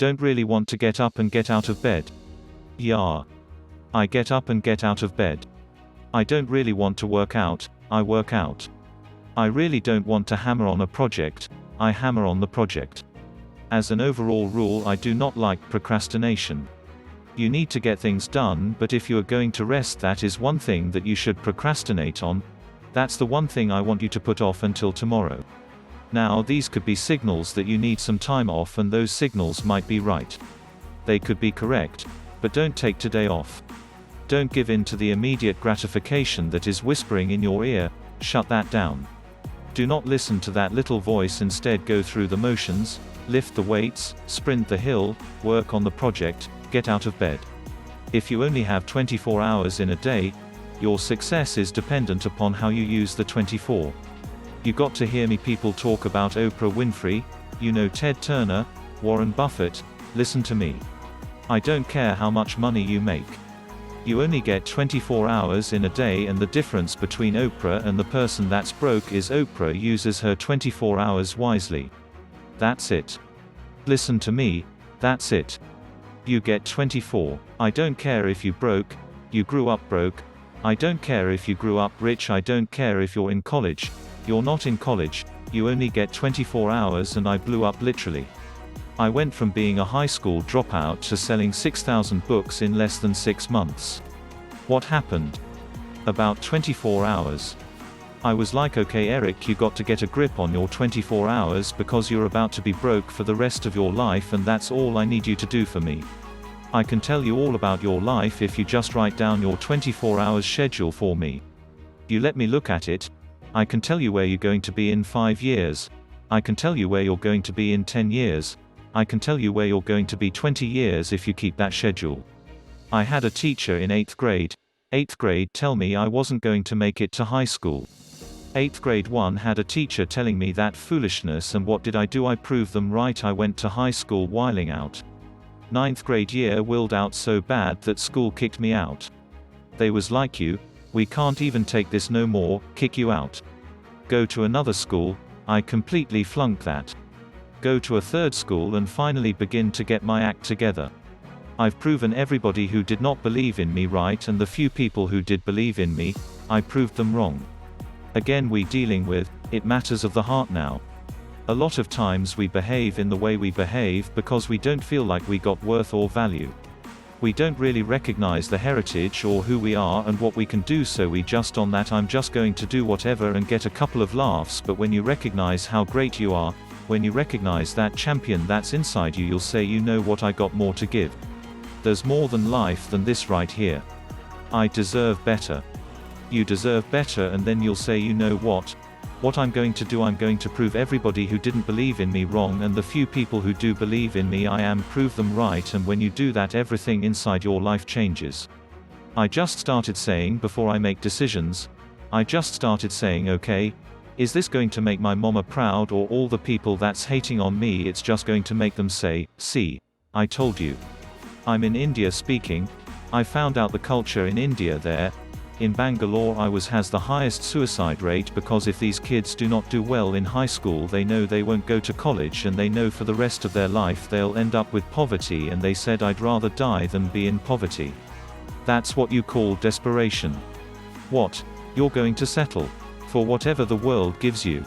Don't really want to get up and get out of bed. Yeah. I get up and get out of bed. I don't really want to work out, I work out. I really don't want to hammer on a project, I hammer on the project. As an overall rule, I do not like procrastination. You need to get things done, but if you are going to rest, that is one thing that you should procrastinate on. That's the one thing I want you to put off until tomorrow. Now, these could be signals that you need some time off, and those signals might be right. They could be correct, but don't take today off. Don't give in to the immediate gratification that is whispering in your ear. Shut that down. Do not listen to that little voice, instead go through the motions, lift the weights, sprint the hill, work on the project, get out of bed. If you only have 24 hours in a day, your success is dependent upon how you use the 24. You got to hear me people talk about Oprah Winfrey, you know Ted Turner, Warren Buffett. Listen to me. I don't care how much money you make. You only get 24 hours in a day, and the difference between Oprah and the person that's broke is Oprah uses her 24 hours wisely. That's it. Listen to me, that's it. You get 24. I don't care if you broke, you grew up broke. I don't care if you grew up rich. I don't care if you're in college, you're not in college. You only get 24 hours, and I blew up literally. I went from being a high school dropout to selling 6,000 books in less than 6 months. What happened? About 24 hours. I was like, okay Eric, you got to get a grip on your 24 hours because you're about to be broke for the rest of your life, and that's all I need you to do for me. I can tell you all about your life if you just write down your 24 hours schedule for me. You let me look at it. I can tell you where you're going to be in 5 years. I can tell you where you're going to be in 10 years. I can tell you where you're going to be 20 years if you keep that schedule. I had a teacher in 8th grade tell me I wasn't going to make it to high school. 8th grade 1 had a teacher telling me that foolishness, and what did I do? I proved them right. I went to high school whiling out. 9th grade year willed out so bad that school kicked me out. They was like, you, we can't even take this no more, kick you out. Go to another school. I completely flunked that. Go to a third school and finally begin to get my act together. I've proven everybody who did not believe in me right, and the few people who did believe in me, I proved them wrong. Again, we dealing with, it matters of the heart now. A lot of times we behave in the way we behave because we don't feel like we got worth or value. We don't really recognize the heritage or who we are and what we can do, so we just on that I'm just going to do whatever and get a couple of laughs. But when you recognize how great you are, when you recognize that champion that's inside you, you'll say, you know what, I got more to give. There's more than life than this right here. I deserve better. You deserve better, and then you'll say, you know what I'm going to do? I'm going to prove everybody who didn't believe in me wrong, and the few people who do believe in me I am prove them right. And when you do that, everything inside your life changes. I just started saying, before I make decisions, I just started saying, okay, is this going to make my mama proud, or all the people that's hating on me, it's just going to make them say, see, I told you. I'm in India speaking. I found out the culture in India there. In Bangalore has the highest suicide rate, because if these kids do not do well in high school, they know they won't go to college, and they know for the rest of their life they'll end up with poverty, and they said, I'd rather die than be in poverty. That's what you call desperation. What? You're going to settle for whatever the world gives you.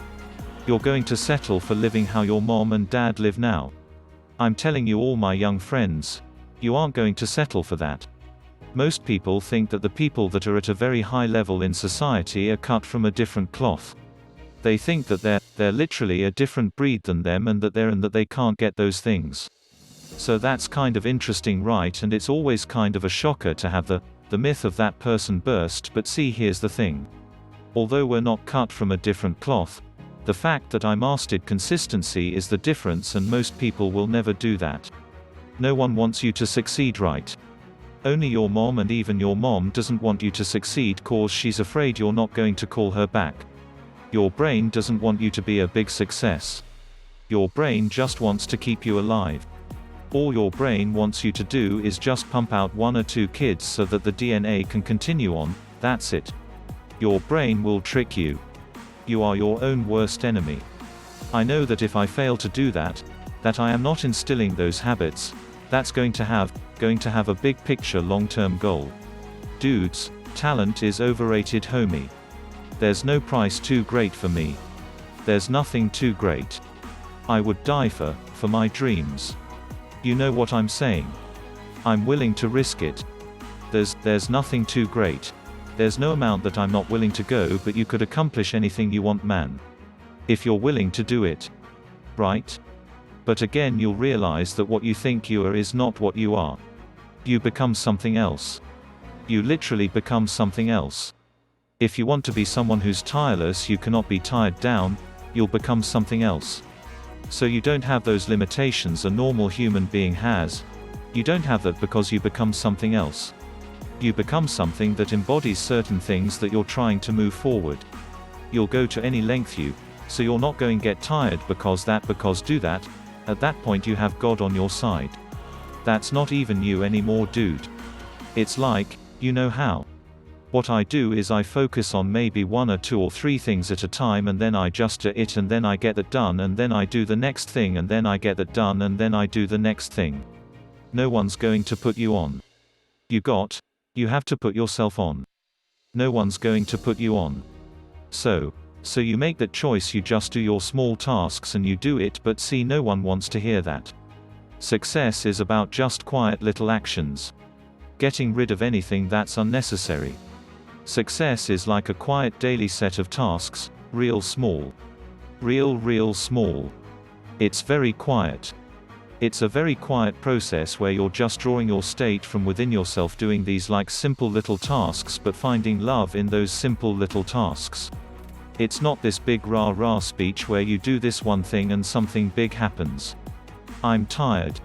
You're going to settle for living how your mom and dad live now. I'm telling you, all my young friends, you aren't going to settle for that. Most people think that the people that are at a very high level in society are cut from a different cloth. They think that they're literally a different breed than them, and that they can't get those things. So that's kind of interesting, right? And it's always kind of a shocker to have the myth of that person burst. But see, here's the thing. Although we're not cut from a different cloth, the fact that I mastered consistency is the difference, and most people will never do that. No one wants you to succeed, right? Only your mom, and even your mom doesn't want you to succeed cause she's afraid you're not going to call her back. Your brain doesn't want you to be a big success. Your brain just wants to keep you alive. All your brain wants you to do is just pump out 1 or 2 kids so that the DNA can continue on. That's it. Your brain will trick you. You are your own worst enemy. I know that if I fail to do that, That I am not instilling those habits. That's going to have a big picture long-term goal. Dudes, talent is overrated, homie. There's no price too great for me. There's nothing too great. I would die for my dreams. You know what I'm saying? I'm willing to risk it. There's nothing too great. There's no amount that I'm not willing to go, but you could accomplish anything you want, man. If you're willing to do it. Right? But again, you'll realize that what you think you are is not what you are. You become something else. You literally become something else. If you want to be someone who's tireless, you cannot be tired down, you'll become something else. So you don't have those limitations a normal human being has. You don't have that because you become something else. You become something that embodies certain things that you're trying to move forward. You'll go to any length so you're not going to get tired because do that. At that point you have God on your side. That's not even you anymore, dude. It's like, you know how. What I do is I focus on maybe 1 or 2 or 3 things at a time, and then I just do it, and then I get that done, and then I do the next thing, and then I get that done, and then I do the next thing. No one's going to put you on. You have to put yourself on. No one's going to put you on. So you make that choice, you just do your small tasks and you do it, but see, no one wants to hear that. Success is about just quiet little actions. Getting rid of anything that's unnecessary. Success is like a quiet daily set of tasks, real small. Real small. It's very quiet. It's a very quiet process where you're just drawing your state from within yourself, doing these like simple little tasks, but finding love in those simple little tasks. It's not this big rah-rah speech where you do this one thing and something big happens. I'm tired.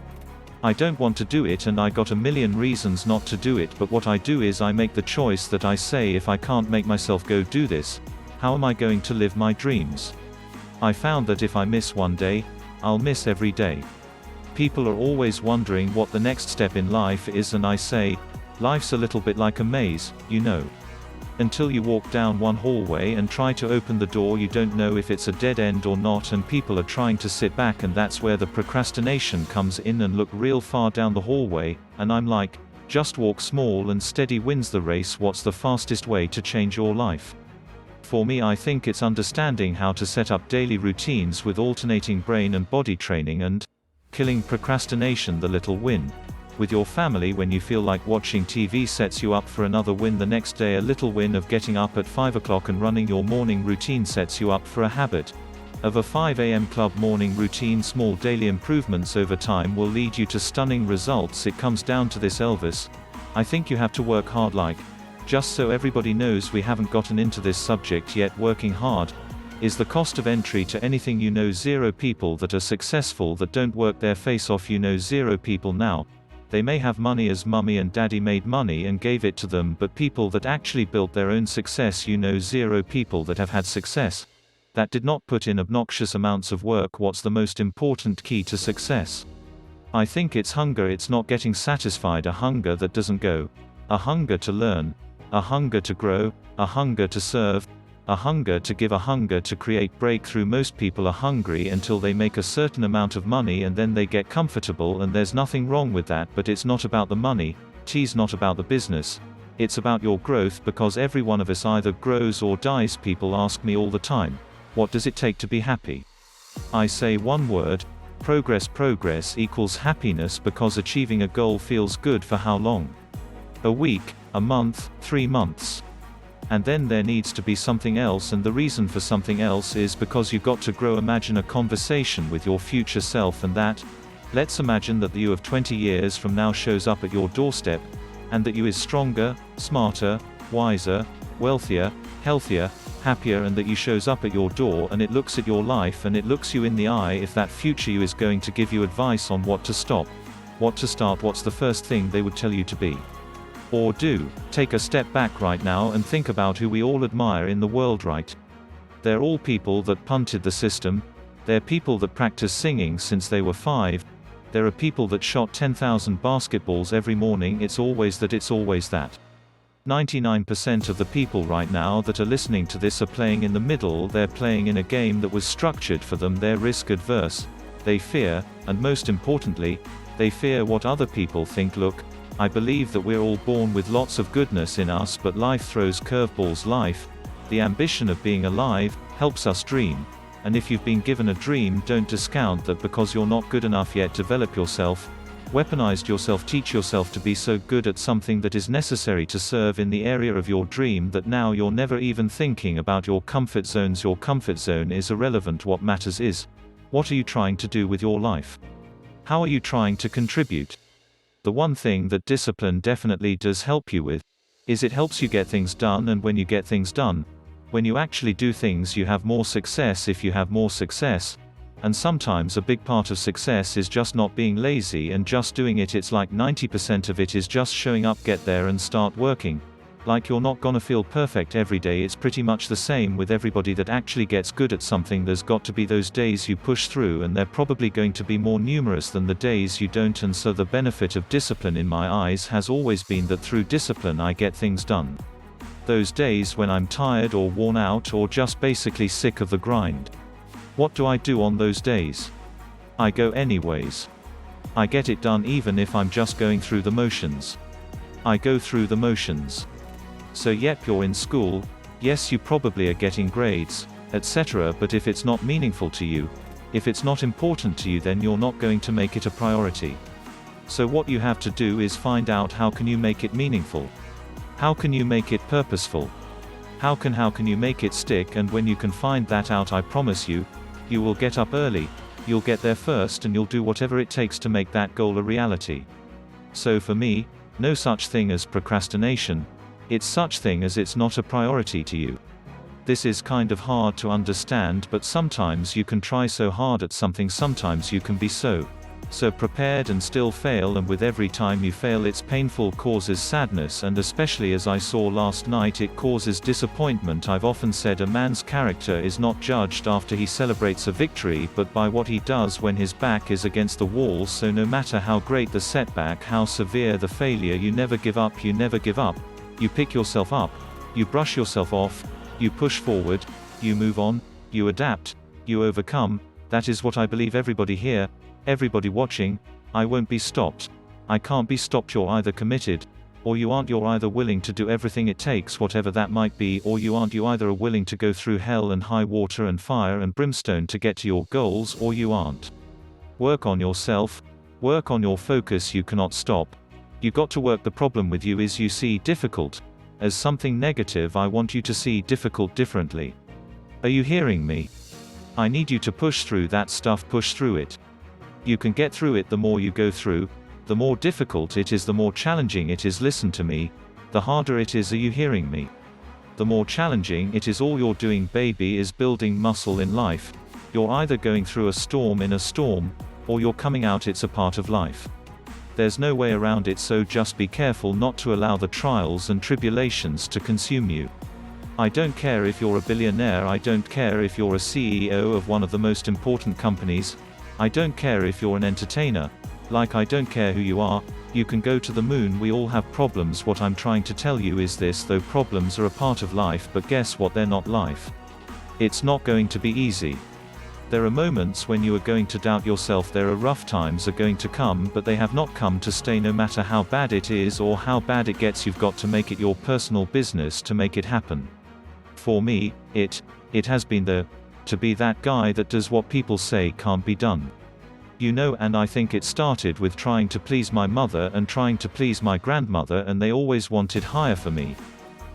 I don't want to do it and I got a million reasons not to do it, but what I do is I make the choice that I say, if I can't make myself go do this, how am I going to live my dreams? I found that if I miss one day, I'll miss every day. People are always wondering what the next step in life is, and I say, life's a little bit like a maze, you know. Until you walk down one hallway and try to open the door, you don't know if it's a dead end or not, and people are trying to sit back, and that's where the procrastination comes in, and look real far down the hallway, and I'm like, just walk small and steady wins the race. What's the fastest way to change your life? For me, I think it's understanding how to set up daily routines with alternating brain and body training, and killing procrastination, the little win. With your family, when you feel like watching TV sets you up for another win the next day, a little win of getting up at 5 o'clock and running your morning routine sets you up for a habit of a 5 a.m. club morning routine. Small daily improvements over time will lead you to stunning results. It comes down to this, Elvis. I think you have to work hard. Like, just so everybody knows, we haven't gotten into this subject yet, working hard is the cost of entry to anything. You know 0 people that are successful that don't work their face off. You know 0 people now. They may have money as mummy and daddy made money and gave it to them, but people that actually built their own success. You know 0 people that have had success that did not put in obnoxious amounts of work. What's the most important key to success? I think it's hunger. It's not getting satisfied. A hunger that doesn't go. A hunger to learn. A hunger to grow. A hunger to serve. A hunger to give. A hunger to create breakthrough. Most people are hungry until they make a certain amount of money and then they get comfortable, and there's nothing wrong with that, but it's not about the money. It's not about the business. It's about your growth, because every one of us either grows or dies. People ask me all the time, what does it take to be happy? I say one word: progress. Progress equals happiness, because achieving a goal feels good for how long? A week, a month, 3 months. And then there needs to be something else, and the reason for something else is because you got to grow. Imagine a conversation with your future self, and that, let's imagine that the you of 20 years from now shows up at your doorstep, and that you is stronger, smarter, wiser, wealthier, healthier, happier, and that you shows up at your door and it looks at your life and it looks you in the eye. If that future you is going to give you advice on what to stop, what to start, what's the first thing they would tell you to be? Or do? Take a step back right now and think about who we all admire in the world, right? They're all people that punted the system. They're people that practice singing since they were 5. There are people that shot 10,000 basketballs every morning. It's always that. 99% of the people right now that are listening to this are playing in the middle. They're playing in a game that was structured for them. They're risk adverse. They fear, and most importantly, they fear what other people think. Look, I believe that we're all born with lots of goodness in us, but life throws curveballs. Life, the ambition of being alive, helps us dream. And if you've been given a dream, don't discount that because you're not good enough yet. Develop yourself, weaponized yourself, teach yourself to be so good at something that is necessary to serve in the area of your dream that now you're never even thinking about your comfort zones. Your comfort zone is irrelevant. What matters is, what are you trying to do with your life? How are you trying to contribute? The one thing that discipline definitely does help you with, is it helps you get things done, and when you get things done, when you actually do things, you have more success. If you have more success, and sometimes a big part of success is just not being lazy and just doing it. It's like 90% of it is just showing up, get there and start working. Like you're not gonna feel perfect every day. It's pretty much the same with everybody that actually gets good at something. There's got to be those days you push through, and they're probably going to be more numerous than the days you don't. And so the benefit of discipline in my eyes has always been that through discipline I get things done. Those days when I'm tired or worn out or just basically sick of the grind, what do I do on those days? I go anyways. I get it done even if I'm just going through the motions. I go through the motions. So yep, you're in school, yes, you probably are getting grades, etc., but if it's not meaningful to you, if it's not important to you, then you're not going to make it a priority. So what you have to do is find out how can you make it meaningful? How can you make it purposeful? How can you make it stick? And when you can find that out, I promise you, you will get up early, you'll get there first, and you'll do whatever it takes to make that goal a reality. So for me, no such thing as procrastination. It's such thing as it's not a priority to you. This is kind of hard to understand, but sometimes you can try so hard at something, sometimes you can be so prepared and still fail, and with every time you fail it's painful, causes sadness, and especially as I saw last night, it causes disappointment. I've often said a man's character is not judged after he celebrates a victory, but by what he does when his back is against the wall. So no matter how great the setback, how severe the failure, you never give up. You never give up. You pick yourself up, you brush yourself off, you push forward, you move on, you adapt, you overcome. That is what I believe. Everybody here, everybody watching, I won't be stopped. I can't be stopped. You're either committed, or you aren't. You're either willing to do everything it takes, whatever that might be, or you aren't. You either are willing to go through hell and high water and fire and brimstone to get to your goals, or you aren't. Work on yourself, work on your focus. You cannot stop. You got to work. The problem with you is you see difficult as something negative. I want you to see difficult differently. Are you hearing me? I need you to push through that stuff. Push through it. You can get through it. The more you go through, the more difficult it is, the more challenging it is. Listen to me. The harder it is. Are you hearing me? The more challenging it is. All you're doing, baby, is building muscle in life. You're either going through a storm in a storm, or you're coming out. It's a part of life. There's no way around it, so just be careful not to allow the trials and tribulations to consume you. I don't care if you're a billionaire, I don't care if you're a CEO of one of the most important companies, I don't care if you're an entertainer, like I don't care who you are, you can go to the moon. We all have problems. What I'm trying to tell you is this, though problems are a part of life, but guess what, they're not life. It's not going to be easy. There are moments when you are going to doubt yourself. There are rough times are going to come, but they have not come to stay. No matter how bad it is or how bad it gets, you've got to make it your personal business to make it happen. For me, it has been to be that guy that does what people say can't be done. You know, and I think it started with trying to please my mother and trying to please my grandmother, and they always wanted higher for me.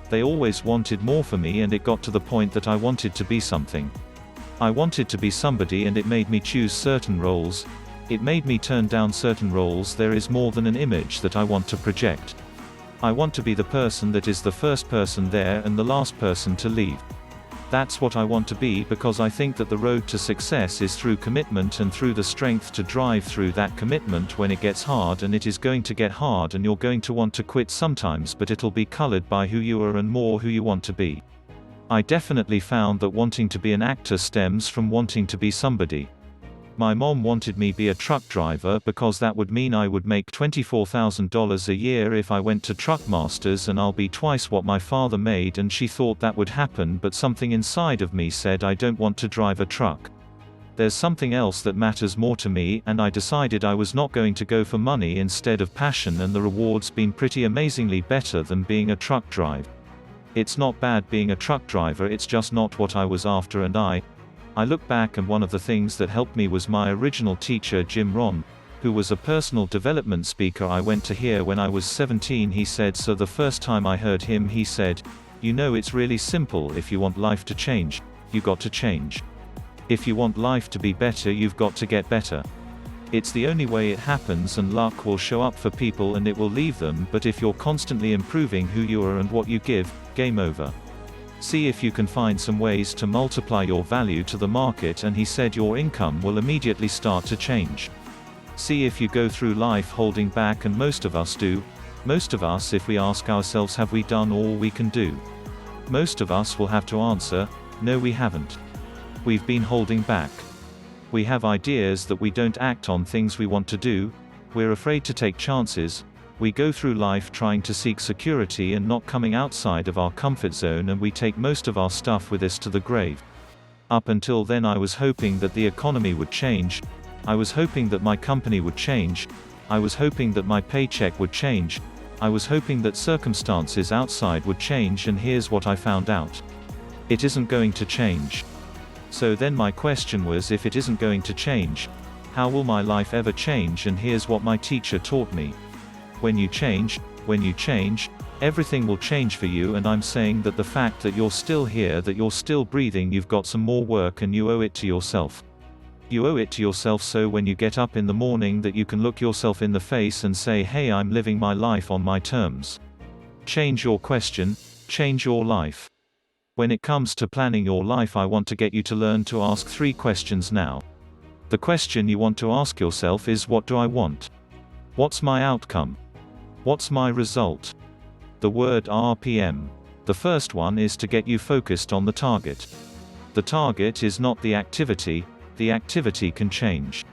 They always wanted more for me, and it got to the point that I wanted to be something. I wanted to be somebody, and it made me choose certain roles. It made me turn down certain roles. There is more than an image that I want to project. I want to be the person that is the first person there and the last person to leave. That's what I want to be, because I think that the road to success is through commitment and through the strength to drive through that commitment when it gets hard, and it is going to get hard, and you're going to want to quit sometimes, but it'll be colored by who you are and more who you want to be. I definitely found that wanting to be an actor stems from wanting to be somebody. My mom wanted me to be a truck driver because that would mean I would make $24,000 a year if I went to Truck Masters, and I'll be twice what my father made, and she thought that would happen, but something inside of me said I don't want to drive a truck. There's something else that matters more to me, and I decided I was not going to go for money instead of passion, and the reward's been pretty amazingly better than being a truck driver. It's not bad being a truck driver, it's just not what I was after, and I look back, and one of the things that helped me was my original teacher Jim Rohn, who was a personal development speaker I went to hear when I was 17. He said, so the first time I heard him, he said, you know, it's really simple. If you want life to change, you got to change. If you want life to be better, you've got to get better. It's the only way it happens, and luck will show up for people and it will leave them, but if you're constantly improving who you are and what you give, game over. See if you can find some ways to multiply your value to the market, and he said your income will immediately start to change. See if you go through life holding back, and most of us do. Most of us, if we ask ourselves, have we done all we can do? Most of us will have to answer, no, we haven't. We've been holding back. We have ideas that we don't act on, things we want to do. We're afraid to take chances. We go through life trying to seek security and not coming outside of our comfort zone, and we take most of our stuff with us to the grave. Up until then, I was hoping that the economy would change. I was hoping that my company would change. I was hoping that my paycheck would change. I was hoping that circumstances outside would change, and here's what I found out. It isn't going to change. So then my question was, if it isn't going to change, how will my life ever change? And here's what my teacher taught me. When you change, everything will change for you, and I'm saying that the fact that you're still here, that you're still breathing, you've got some more work, and you owe it to yourself. You owe it to yourself, so when you get up in the morning, that you can look yourself in the face and say, hey, I'm living my life on my terms. Change your question, change your life. When it comes to planning your life, I want to get you to learn to ask 3 questions now. The question you want to ask yourself is, what do I want? What's my outcome? What's my result? The word RPM. The first one is to get you focused on the target. The target is not the activity can change.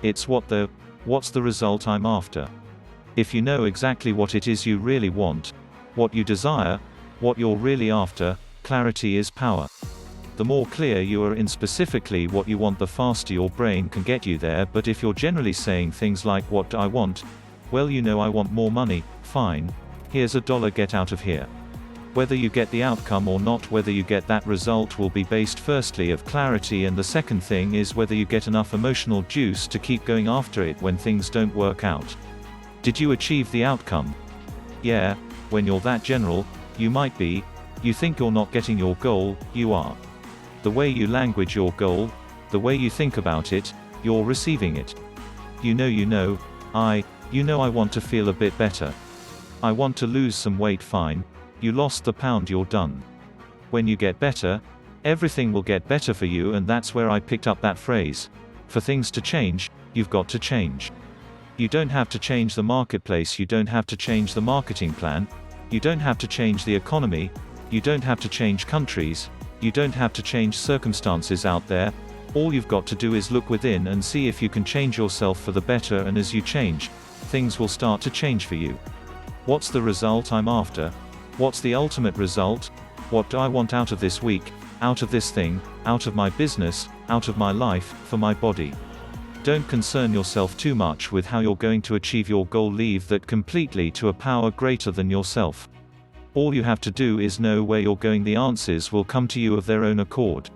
It's what's the result I'm after. If you know exactly what it is you really want, what you desire, what you're really after, clarity is power. The more clear you are in specifically what you want, the faster your brain can get you there. But if you're generally saying things like, what do I want? Well, you know, I want more money. Fine. Here's $1, get out of here. Whether you get the outcome or not, whether you get that result, will be based firstly of clarity, and the second thing is whether you get enough emotional juice to keep going after it when things don't work out. Did you achieve the outcome? Yeah, when you're that general, you might be. You think you're not getting your goal, you are. The way you language your goal, the way you think about it, you're receiving it. You know, I want to feel a bit better. I want to lose some weight. Fine. You lost the pound, you're done. When you get better, everything will get better for you, and that's where I picked up that phrase. For things to change, you've got to change. You don't have to change the marketplace, you don't have to change the marketing plan, you don't have to change the economy, you don't have to change countries, you don't have to change circumstances out there. All you've got to do is look within and see if you can change yourself for the better, and as you change, things will start to change for you. What's the result I'm after? What's the ultimate result? What do I want out of this week, out of this thing, out of my business, out of my life, for my body? Don't concern yourself too much with how you're going to achieve your goal. Leave that completely to a power greater than yourself. All you have to do is know where you're going. The answers will come to you of their own accord.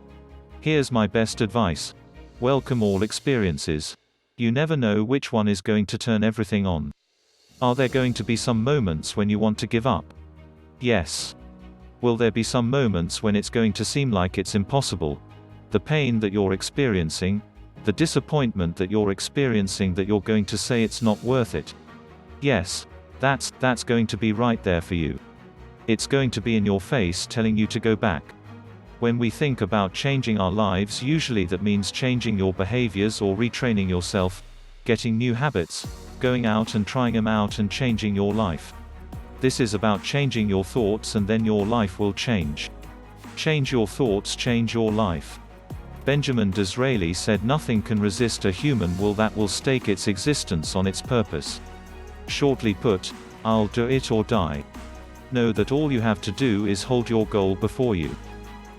Here's my best advice. Welcome all experiences. You never know which one is going to turn everything on. Are there going to be some moments when you want to give up? Yes. Will there be some moments when it's going to seem like it's impossible? The pain that you're experiencing, the disappointment that you're experiencing, that you're going to say it's not worth it. Yes, that's going to be right there for you. It's going to be in your face telling you to go back. When we think about changing our lives, usually that means changing your behaviors or retraining yourself, getting new habits, going out and trying them out and changing your life. This is about changing your thoughts, and then your life will change. Change your thoughts, change your life. Benjamin Disraeli said, nothing can resist a human will that will stake its existence on its purpose. Shortly put, I'll do it or die. Know that all you have to do is hold your goal before you.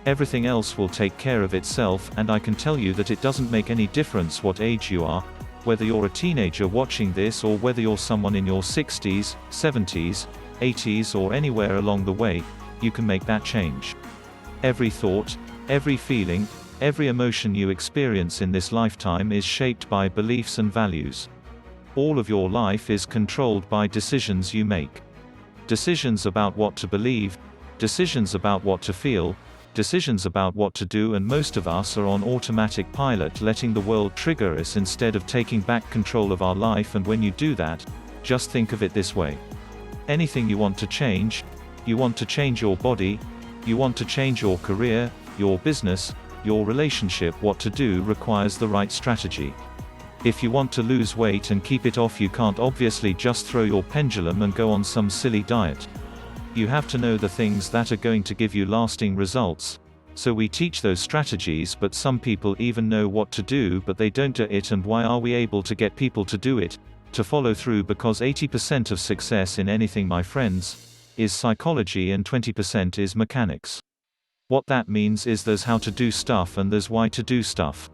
Everything else will take care of itself, and I can tell you that it doesn't make any difference what age you are, whether you're a teenager watching this or whether you're someone in your 60s, 70s, 80s or anywhere along the way, you can make that change. Every thought, every feeling, every emotion you experience in this lifetime is shaped by beliefs and values. All of your life is controlled by decisions you make. Decisions about what to believe, decisions about what to feel, decisions about what to do, and most of us are on automatic pilot, letting the world trigger us instead of taking back control of our life. And when you do that, just think of it this way. Anything you want to change your body, you want to change your career, your business, your relationship, what to do requires the right strategy. If you want to lose weight and keep it off, you can't obviously just throw your pendulum and go on some silly diet. You have to know the things that are going to give you lasting results. So we teach those strategies, but some people even know what to do but they don't do it. And why are we able to get people to do it, to follow through? Because 80% of success in anything, my friends, is psychology and 20% is mechanics. What that means is there's how to do stuff and there's why to do stuff.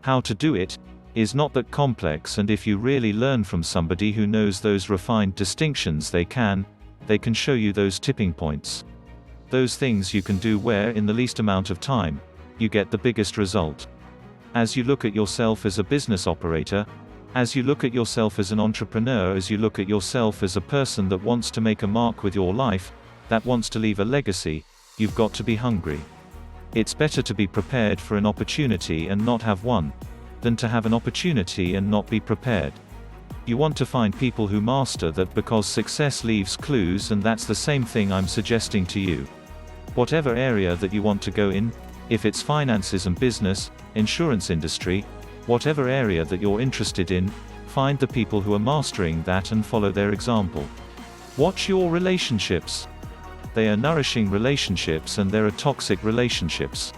How to do it is not that complex, and if you really learn from somebody who knows those refined distinctions, they can show you those tipping points. Those things you can do where in the least amount of time, you get the biggest result. As you look at yourself as a business operator, as you look at yourself as an entrepreneur, as you look at yourself as a person that wants to make a mark with your life, that wants to leave a legacy, you've got to be hungry. It's better to be prepared for an opportunity and not have one, than to have an opportunity and not be prepared. You want to find people who master that, because success leaves clues, and that's the same thing I'm suggesting to you. Whatever area that you want to go in, if it's finances and business, insurance industry, whatever area that you're interested in, find the people who are mastering that and follow their example. Watch your relationships. They are nourishing relationships and there are toxic relationships.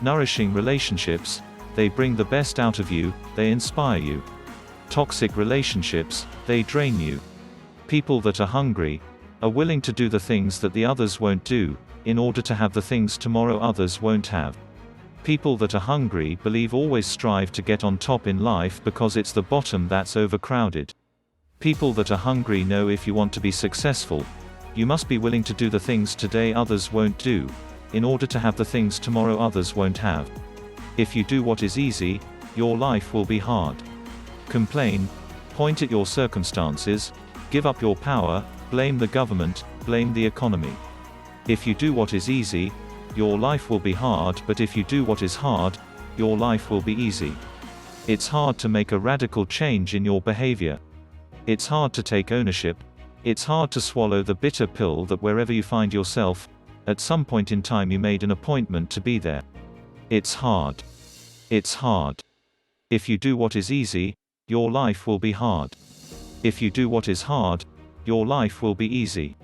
Nourishing relationships, they bring the best out of you, they inspire you. Toxic relationships, they drain you. People that are hungry are willing to do the things that the others won't do, in order to have the things tomorrow others won't have. People that are hungry always strive to get on top in life because it's the bottom that's overcrowded. People that are hungry know if you want to be successful, you must be willing to do the things today others won't do, in order to have the things tomorrow others won't have. If you do what is easy, your life will be hard. Complain, point at your circumstances, give up your power, blame the government, blame the economy. If you do what is easy, your life will be hard, but if you do what is hard, your life will be easy. It's hard to make a radical change in your behavior. It's hard to take ownership. It's hard to swallow the bitter pill that wherever you find yourself, at some point in time you made an appointment to be there. It's hard. It's hard. If you do what is easy, your life will be hard. If you do what is hard, your life will be easy.